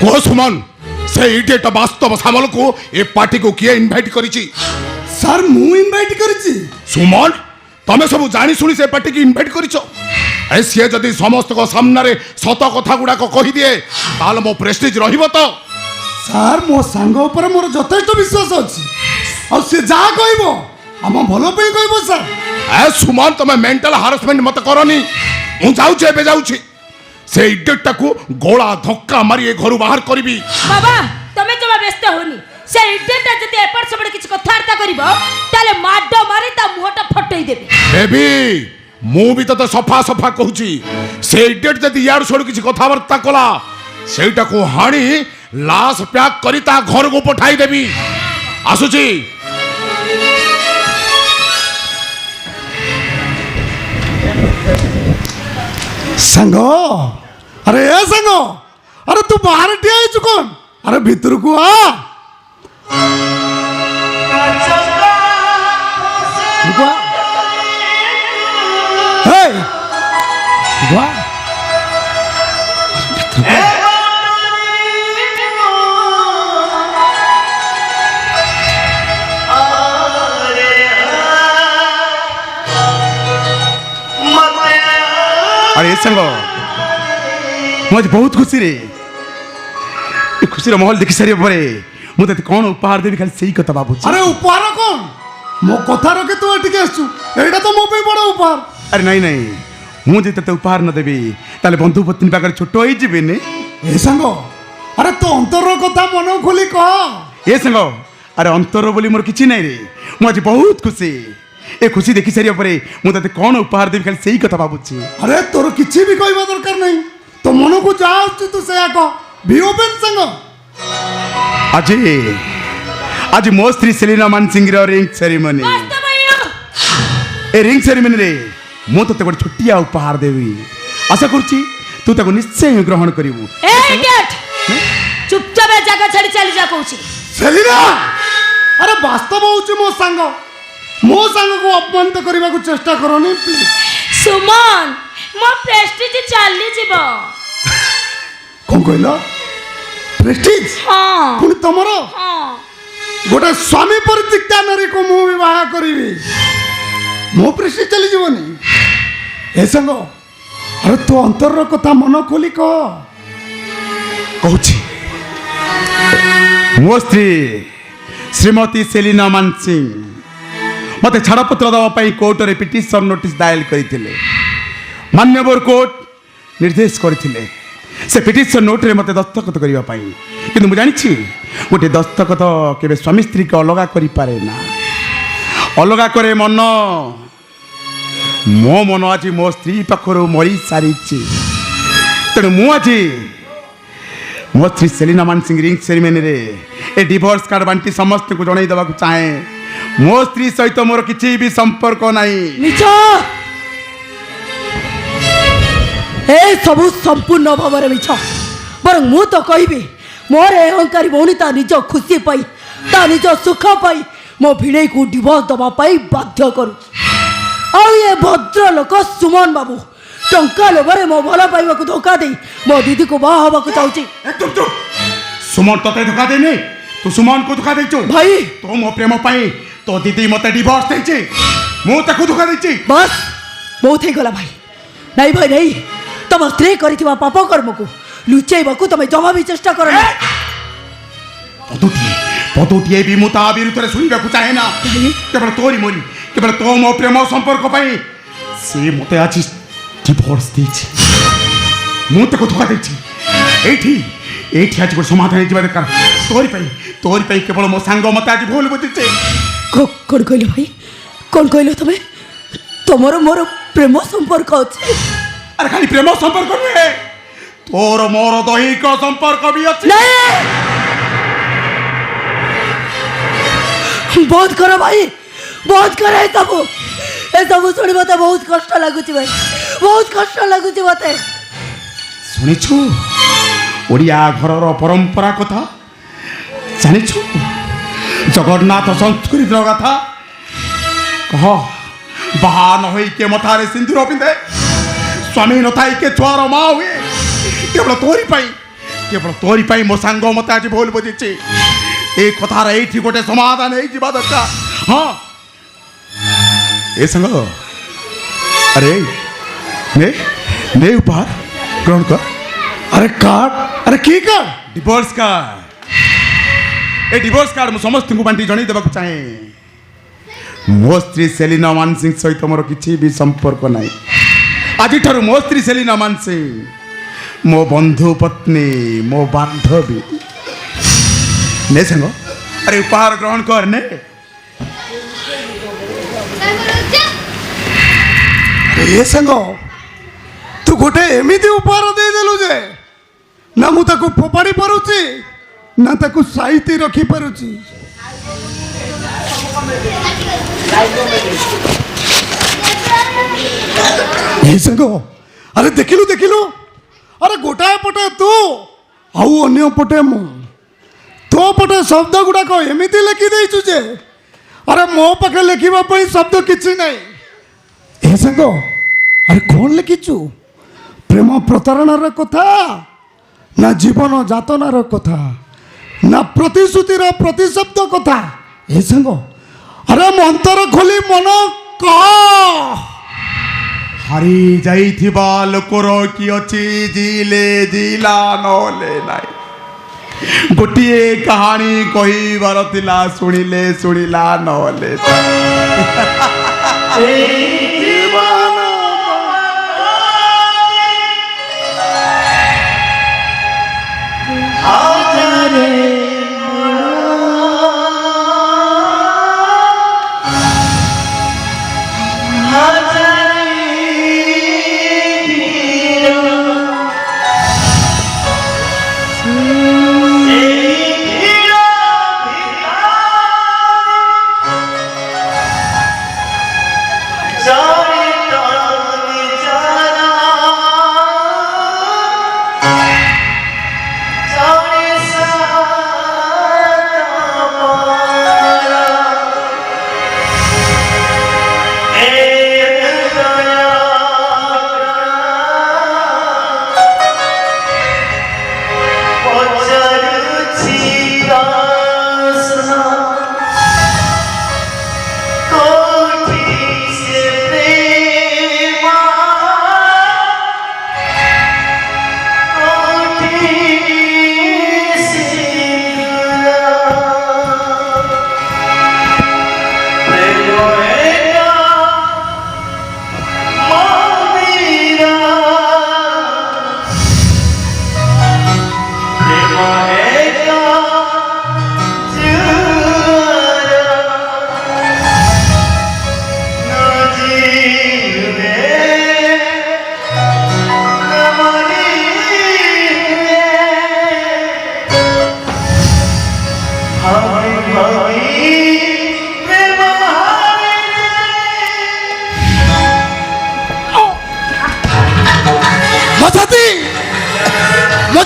ओ सुमन से इडियट वास्तव सामल को ए पार्टी को किए इनवाइट करिछि? सर मु इनवाइट करिछि। सुमन तमे सब जानी सुनी से पार्टी की इनवाइट करिछ? ए सी जदि समस्त को सामने सत कथा गुडा को कहि दिए ताल मो प्रेस्टीज रहिबो तो? सर मो सांग ऊपर मोर यथेष्ट विश्वास अछि और से जा कहबो हम भलो पे कहबो सर। ए सुमन तमे मेंटल हारासमेंट मत करनी। मु जाउछि एबे जाउछि से इडियट को गोला धक्का मारी ए घर बाहर करबी। बाबा तमे जमा व्यस्त होनी से इडियट जति एपर सबड किछ कथार्ता करिवो ताले माडो मारी ता मुहटा फटई देबे। बेबी मु भी तो सफा सफा कहूची से इडियट जति यार छोड़ किछ कथावार्ता कला सेटा को हाणी लाश पैक करी ता घर को पठाई देबी। आसुची सांग अरे ए सांग अरे तू बाहर ठिया है कौन? अरे भीतर को आ रुको हे रुको अरे संग मुझे बहुत खुशी रे खुशी माहौल देखी सारे पर मुझे कौन उपहार देवी खाली सही कथा बाबू। अरे उपहार कौन मो कथा रखे तू एटिके आसु एटा तो मो पे बड़ उपहार। अरे नहीं नहीं मुझे ते उपहार न देवी ताले बंधु पत्नी पाकर छोट हो जिबे ने। ए संग अरे तो अंतर कथा मन खोली कह। ए संग अरे अंतर बोली मोर किछि नहीं रे मु आज बहुत खुशी ए खुशी देखी सारे पर मुझे कौन उपहार देवी खाली सही कथा बाबूची। अरे तोर किछि भी कहबा दरकार नहीं तो मन को जा आछी तू से आको भी ओपन संग। आज आज मो स्त्री सेलिना मानसिंह रो रिंग सेरेमनी ए रिंग सेरेमनी रे मु तते गोटे छोटिया उपहार देवी आशा करछि तू ताको निश्चय ग्रहण करिवु। ए इडियट चुपचाप ए जगह छाड़ी चली जा कहूची। सेलिना अरे वास्तव होउची मो सांग को अपमानित करने को चेष्टा करनी प्लीज। सुमन मो प्रेस्टीज चली जीवो। कौन कहला प्रेस्टीज? हां पुनी तमरो हां गोटे स्वामी परित्यक्ता नारी को मु विवाह करिवि मो प्रेस्टीज चली जीवनी। ए संग अरे तो अंतर कथा मन खोली कहूची मो स्त्री श्रीमती सेलिना मानसिंह मते छाड़पत्र दवाई कोर्ट रे पिटिशन नोटिस दायर करते मान्यवर कोर्ट निर्देश करते से पिटिशन नोट रे मते दस्तखत करने कि मुझे जानी गोटे दस्तखत के स्वामी स्त्री को अलग कर पारे ना अलग करे मन मो मन आज मो स्त्री पाखर मरी सारी तेणु मुझे मो स्त्री सेलिना मानसिंह रिंग सेरेमनी रे ए डिवोर्स कार्ड बांटी समस्त को जणाई देवा चाहे मो स्त्री सहित मोर किसी भी संपर्क नहीं। मिछो ए सबु संपूर्ण भाव में मिछ बर मु तो कहबी मोर अहंकारी भौणी ता निज खुशी पाई ता निज सुख पाई मो भिड़े को डिवोर्स दबा पाई बाध्य करू। आ ये भद्र लोक सुमन बाबू टंका लोभरे मो भल पाइबा को धोखा दे मो दीदी को बाहा हबा को चाहूची। चुप चुप सुमन तते धोखा देनी तू सुमन को धोखा देचो भाई तो मो प्रेम पाई तो दीदी मते डिवोर्स देची मु ताकू धोखा देची बस बहुत ही गला भाई नहीं भाई नहीं तुम स्त्री करिथिबा पाप कर्म को लुचेइबाकू तुम जमा भी चेष्टा करो ना। पदोटिए भी मु ता विरुद्ध रे सुनिबा को चाहे ना केवल तोरी मोरी केवल तो मो प्रेम संपर्क पाई से मते आज डिवोर्स देची मु ताकू धोखा देची एठी आज को समाधान जीवा दरकार तोरी पाई केवल मो सांग मते आज भूल बुझिचे। कौन कहलो भाई कौन कहलो तुम्हें तुमर मोर प्रेम संपर्क अछि? अरे खाली प्रेम संपर्क नुहे तोर मोर दैहिक संपर्क भी अछि। बहुत करो भाई बहुत करो ए सब सुनी मते बहुत कष्ट लागुची भाई बहुत कष्ट लागुची मते। सुनिछु ओडिया घरर परंपरा कथा जानिछु जगन्नाथ संस्कृति कथा कह बाहा न होई के मथारे सिंदूर पिंधे स्वामी न थाई के छुआर माँ हुए केवल तोरी पाई केवल तोरी पाई मो सांग मत आज भूल बुझी ए कथार एठी गोटे समाधान हो जीवा दरकार हाँ ए संग अरे ने ने उपहार ग्रहण कर अरे कार्ड अरे की कार्ड डिवोर्स कार्ड ए डिवोर्स कार्ड मु समस्त को बांटी जणी देबा चाहे मो स्त्री सेलिना मानसिंह सहित मोर किछि भी संपर्क नाही आज ठारू मो स्त्री सेलिना मानसिंह मो बंधु पत्नी मो बांधवी ने संग अरे उपहार ग्रहण कर ने ए संग तू गोटे एमिति उपहार दे देलु जे ना मु ताको फोपाड़ी पारुची ना ताको साइती रखी पारुची ए संग अरे देखिलु देखिलु अरे गोटाए पटे तू आउ अन्य पटे मु तो पटे शब्द गुड़ाक एमिति लिखि देइछु जे अरे मो पाखे लिखिबा पई शब्द किछि नाही ए संग अरे कौन लिखिचु प्रेम प्रतारणार कथा ना जीवन जातनार कथा ना प्रतिश्रुतिर प्रतिशब्द कथा ए संग अरे मंतर खोली मन कह हारी जाइथिबा लोकर की अछि जिले जिला नले नाई गोटिए कहानी कहिबार थिला सुनिले सुनिला नले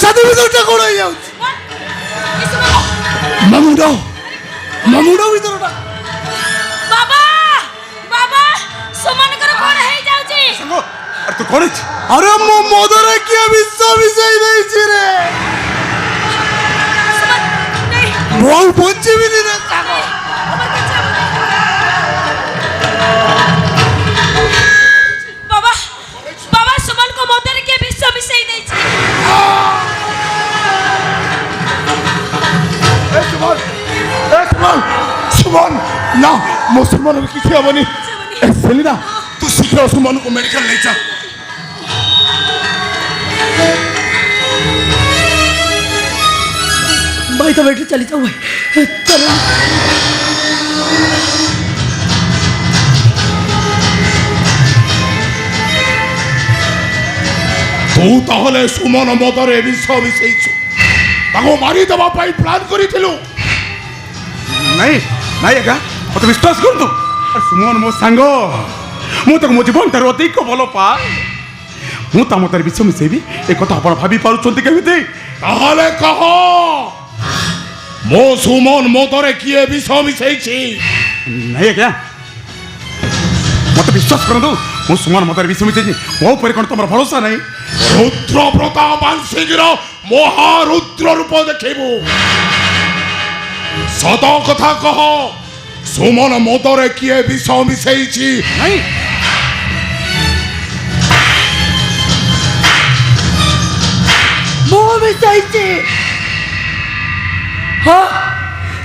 ଛାତି ଭିତରଟା କଣ ହେଇଯାଉଛି ମାମୁଣ୍ଡ ଭିତରଟା ବାବା ବାବା ସୁମନଙ୍କର କଣ ହେଇଯାଉଛି ଆରେ ତୁ କଣ ହେଇଛି ଆରେ ମୋ ମଦରେ କିଏ ବିଷ ମିଶେଇ ଦେଇଛି ରେ ମୁଁ ବଞ୍ଚିବିନି ରେ ବାବା ବାବା ସୁମନଙ୍କ ମଦରେ କିଏ ବିଷ ମିଶେଇ ଦେଇଛି सुमन ना मो सुमन किसी हेनी सेलिना तू शीघ्र सुमन को मेडिकल ले जा भाई तो बैठे चली जाओ भाई चलो तू ताहले सुमन मदरे विष मिसेइछु ताको मारी देबा पाई प्लान करिथिलु नहीं नहीं आज्ञा मत विश्वास कर तू सुमन मो सांग मु तो मो जीवन तार अधिक भल पा मु ता मत विष मिसेबी ए कथा आपण भाबी पारुचंती केमिति ताहले कह मो सुमन मदरे किए विष मिसेइछि नहीं आज्ञा मत विश्वास कर दो मु सुमन मत विष मिसेछि मो ऊपर कोन तमर भरोसा नहीं रुद्र प्रताप सिंहर মহারুদ্র রূপ দেখিব। সত কথা কহ, সুমন মদরে কিয়ে বিষ মিশাইছি? ମୁଁ ମିଶାଇଛି। ହଁ,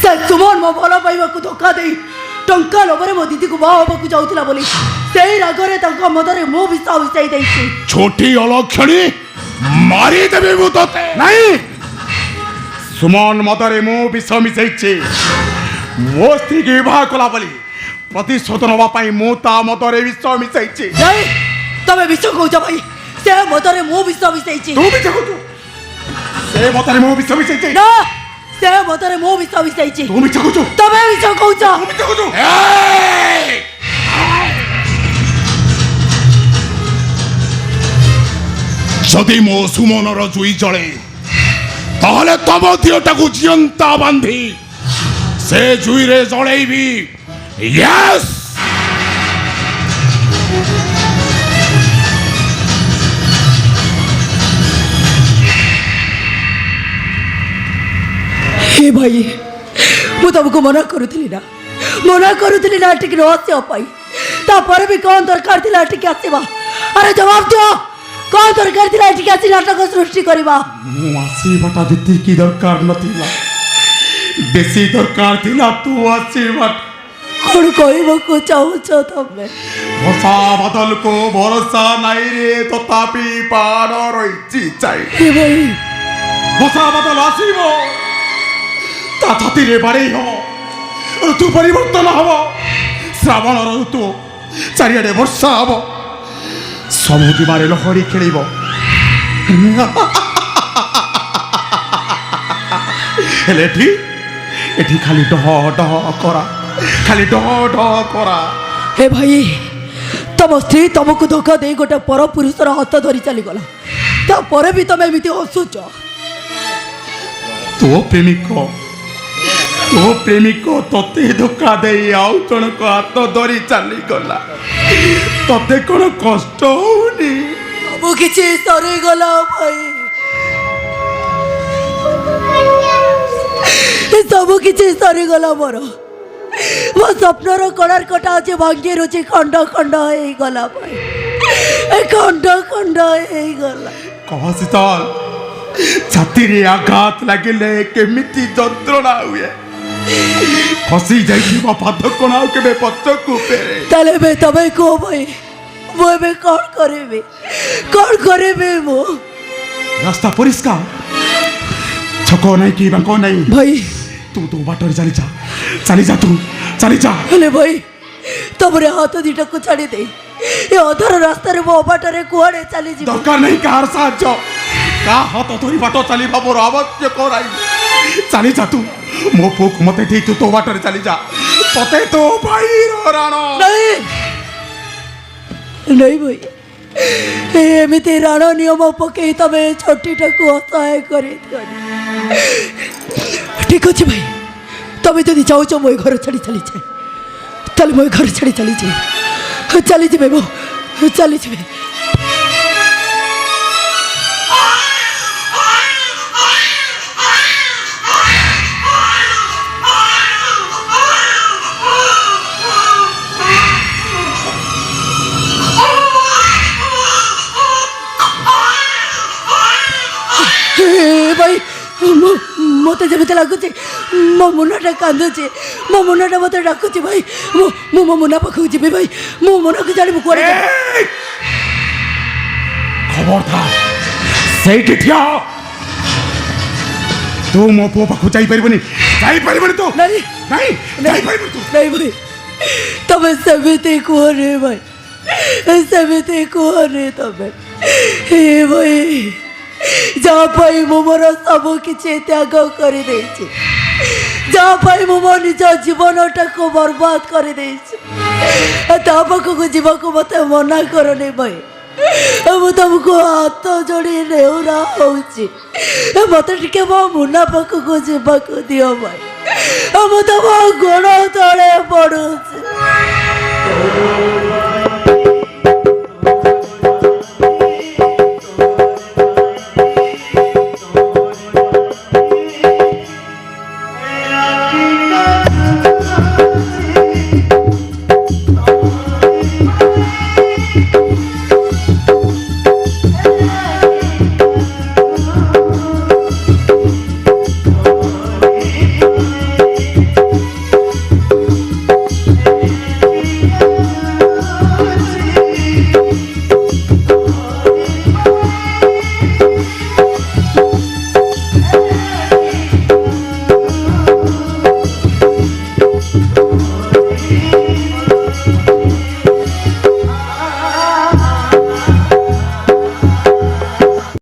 ସେ ସୁମନ ମୋ ଭଲ ପାଇବାକୁ ଧୋକା ଦେଇ ଟଙ୍କା ଲୋଭରେ ମୋ ଦିଦିକୁ ବାହା ହେବାକୁ ଯାଉଥିଲା ବୋଲି ସେଇ ରାଗରେ ତାଙ୍କ ମଦରେ ମୁଁ ବିଷ ମିଶାଇ ଦେଇଛି। ଛୋଟି ଅଲକ୍ଷଣୀ, ମାରିଦେବି ମୁଁ ତତେ। ନାଇଁ, ସୁମନ ମଦରେ ମୁଁ ବିଷ ମିଶାଇଛି। ମୋ ସ୍ତ୍ରୀକି ବିବାହ କଲା ବୋଲି ପ୍ରତିଶୋଧ ନେବା ପାଇଁ ମୁଁ ତା ମଦରେ ବିଷ ମିଶାଇଛି। ନାଇଁ, ତମେ ବିଷ କହୁଛ ଭାଇ। ସେ ମଦରେ ମୁଁ ବିଷ ମିଶାଇଛି। ତୁ ମିଛ କହୁଛୁ? ସେ ମଦରେ ମୁଁ ବିଷ ମିଶାଇଛି। ନା, ସେ ମଦରେ ମୁଁ ବିଷ ମିଶାଇଛି। ତୁ ମିଛ କହୁଛୁ? ତମେ ବିଷ କହୁଛ। ତୁ ମିଛ କହୁଛୁ? এই! যদি ମୋ ସୁମନର ଜୁଇ ଜଳେ ତାହେଲେ ତମ ଦିହଟାକୁ ଜିଅନ୍ତା ବାନ୍ଧି ସେ ଜୁଇରେ ଜଳେଇବି। ୟେସ୍! हे भाई, ମୁଁ ତମକୁ ମନା କରୁଥିଲି ନା ଟିକେ ରହସ୍ୟ ପାଇଁ। ତାପରେ ବି କ'ଣ ଦରକାର ଥିଲା ଟିକେ ଆସିବା? ଆରେ ଜବାବ ଦିଅ, କ'ଣ ଦରକାର ଥିଲା ଏଠିକି ଆସି ନାଟକ ସୃଷ୍ଟି କରିବା? ମୁଁ ଆସିବାଟା ଯେତିକି ଦରକାର ନଥିଲା, ବେଶୀ ଦରକାର ଥିଲା ତୁ ଆସିବାଟା। କ'ଣ କହିବାକୁ ଚାହୁଁଛ ତମେ? ବର୍ଷା ବାଦଲକୁ ଭରସା ନାଇଁ ରେ, ତଥାପି ପାଣ ରହିଛି ଚାଇ। ହେ ଭାଇ, ବର୍ଷା ବାଦଲ ଆସିବ, ତା ଛାତିରେ ବାଡ଼େଇ ହବ, ଋତୁ ପରିବର୍ତ୍ତନ ହବ, ଶ୍ରାବଣର ଋତୁ, ଚାରିଆଡ଼େ ବର୍ଷା ହବ, ସମୁଦ୍ରରେ ଲହରୀ ଖେଳିବ। ହେଲେ ଏଠି ଖାଲି ଡହ ଡହ କରା, ଖାଲି ଡହ ଡହ କରା। ହେ ଭାଇ, ତମ ସ୍ତ୍ରୀ ତମକୁ ଧୋକା ଦେଇ ଗୋଟେ ପର ପୁରୁଷର ହାତ ଧରି ଚାଲିଗଲା, ତାପରେ ବି ତମେ ଏମିତି ହସୁଛ। ତୋ ପ୍ରେମିକ ତତେ ଧୋକା ଦେଇ ଆଉ ଜଣକ ହାତ ଧରି ଚାଲିଗଲା, ତତେ କ'ଣ କଷ୍ଟ ହଉନି? ସବୁ କିଛି ସରିଗଲା ଭାଇ, ସବୁ କିଛି ସରିଗଲା। ମୋର ମୋ ସ୍ୱପ୍ନର କୋଣାର୍କଟା ଆଜି ଭାଙ୍ଗି ରୁଚି ଖଣ୍ଡ ଖଣ୍ଡ ହେଇଗଲା ଭାଇ, ଖଣ୍ଡ ଖଣ୍ଡ ହେଇଗଲା। କହ ଶୀତଳ, ଛାତିରେ ଆଘାତ ଲାଗିଲେ କେମିତି ଯନ୍ତ୍ରଣା ହୁଏ? ଖସି ଯାଇଥିବ ପାଦ କ'ଣ ଆଉ କେବେ ପଛକୁ ଫେରେ? ତାହେଲେ ଏବେ ତମେ କୁହ ଭାଇ, ମୁଁ ଏବେ କ'ଣ କରିବି? ମୁଁ ରାସ୍ତା ପରିଷ୍କାର, ଛକ ନାହିଁ କି ବାଙ୍କ ନାହିଁ। ଭାଇ, ତୁ ତୋ ବାଟରେ ଚାଲିଯା। ହେଲେ ଭାଇ, ତମରେ ହାତ ଦିଟାକୁ ଛାଡ଼ି ଦେଇ ଏ ଅଧାର ରାସ୍ତାରେ ମୋ ବାଟରେ କୁଆଡ଼େ ଚାଲିଯିବ? ଦରକାର ନାହିଁ କାହାର ସାହାଯ୍ୟ, କାହା ହାତ ଧରି ବାଟ ଚାଲିବା ମୋର ଆବଶ୍ୟକ ନାହିଁ। ଚାଲିଯା ତୁ, ମୋ ପୁଅକୁ ମତେ ଦେଇ ତୁ ତୋ ବାଟରେ ଚାଲିଯା। ତତେ ତୋ ଭାଇର ରାଣ। ନାଇଁ ଭାଇ, ଏମିତି ରାଣ ନିୟମ ପକେଇ ତମେ ଛୋଟିଟାକୁ ଅସହାୟ କରିଦିଅନି। ଠିକ ଅଛି ଭାଇ, ତମେ ଯଦି ଚାହୁଁଛ ମୁଁ ଏ ଘର ଛାଡ଼ି ଚାଲିଯାଏ, ତାହେଲେ ମୁଁ ଏ ଘର ଛାଡ଼ି ଚାଲିଯିବେ ମୁଁ ଚାଲିଯିବେ। ଭାଇ, ମତେ ଯେମିତି ଲାଗୁଛି ମୋ ମୁନାଟା କାନ୍ଦୁଛି, ମୋ ମୁନାଟା ମତେ ଡାକୁଛି। ଭାଇ, ମୁଁ ମୋ ମୁନା ପାଖକୁ ଯିବି। ଭାଇ, ମୁଁ ମୁନାକୁ ଜାଣିବୁ କୁଆଡ଼େ? ଖବରଦାର, ସେଇଠି ଠିଆ। ତୁ ମୋ ପୁଅ ପାଖକୁ ଯାଇପାରିବନି ତୁ। ନାଇଁ ନାଇଁ, ଯାଇପାରିବୁନି ତୁ। ନାଇଁ ଭାଇ, ତମେ ସେମିତି କୁହନି ଭାଇ, ସେମିତି କୁହନି ତମେ। ହେ ଭାଇ, ଯାହା ପାଇଁ ମୁଁ ମୋର ସବୁ କିଛି ତ୍ୟାଗ କରିଦେଇଛି, ଯାହା ପାଇଁ ମୁଁ ମୋ ନିଜ ଜୀବନଟାକୁ ବର୍ବାଦ କରିଦେଇଛି, ତା ପାଖକୁ ଯିବାକୁ ମତେ ମନା କରନି ଭାଇ। ମୁଁ ତମକୁ ହାତ ଯୋଡ଼ି ନେଉରା ହଉଛି, ମତେ ଟିକେ ମୋ ମୁନା ପାଖକୁ ଯିବାକୁ ଦିଅ ଭାଇ। ମୁଁ ତମ ଗୋଡ଼ ତଳେ ପଡ଼ୁଛି।